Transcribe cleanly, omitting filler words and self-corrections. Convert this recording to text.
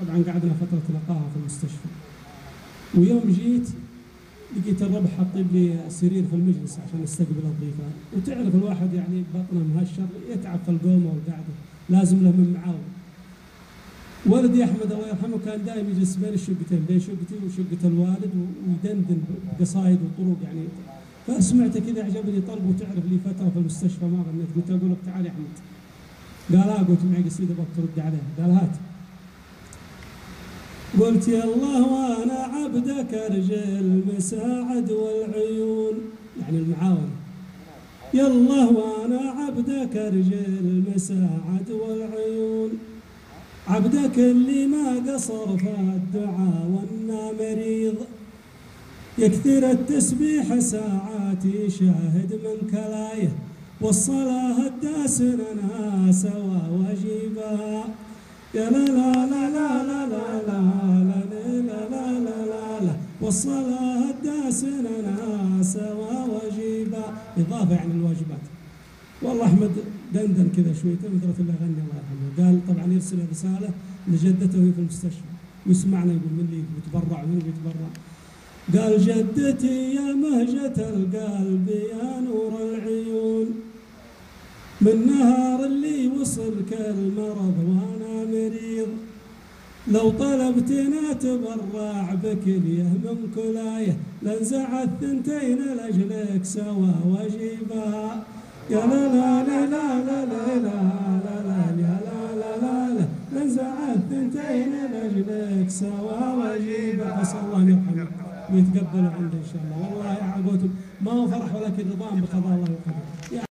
طبعا قعدنا فتره نقاهه في المستشفى. ويوم جيت لقيت الربع حاطين لي سرير في المجلس عشان استقبل الضيفان، وتعرف الواحد يعني بطنه مهشر يتعب في القومه والقعده، لازم له من معاون. ولدي احمد الله يرحمه كان دائما يجلس بين الشقتين، بين شقتي وشقه الوالد، ويدندن بقصايد وطرق يعني. فسمعته كذا عجبني طلب، وتعرف لي فتره في المستشفى ما غنيت، قلت اقول لك تعال يا احمد. قال قلت معي قصيده بترد عليها. قال هات. قلت يا الله وانا عبدك ارجى المساعد والعيون، يعني المعاون. يا الله وانا عبدك ارجى المساعد والعيون، عبدك اللي ما قصر في الدعاء وانا مريض، يكثر التسبيح ساعات يشاهد من كلايه، والصلاه الداسن انا سوى واجيبها. يا لا لا لا لا لا لا لا لا لا لا لا، والصلاه الداسن انا سوى واجيبها. اضافه يعني الواجبات. والله احمد دندن كذا شويتين مثل اللي غني الله يرحمه. قال طبعا يرسل رساله لجدته وهي في المستشفى، ويسمعنا يقول من اللي يتبرع ومن اللي يتبرع. قال جدتي يا مهجة القلب يا نور العيون، من نهار اللي وصلك المرض وانا مريض، لو طلبتنا تبرع بكليه من كلايه، لنزع الثنتين لاجلك سوا واجيبها. يا لا لا لا لا لا لا لا لا يا لا لا لا لا، لنزع الثنتين لاجلك سوا واجيبها. اسال الله ان يرحمه ويتقبلوا عنده ان شاء الله. والله يا عقوتهم ما هو فرح ولكن رضاهم بقضاء الله وقدره.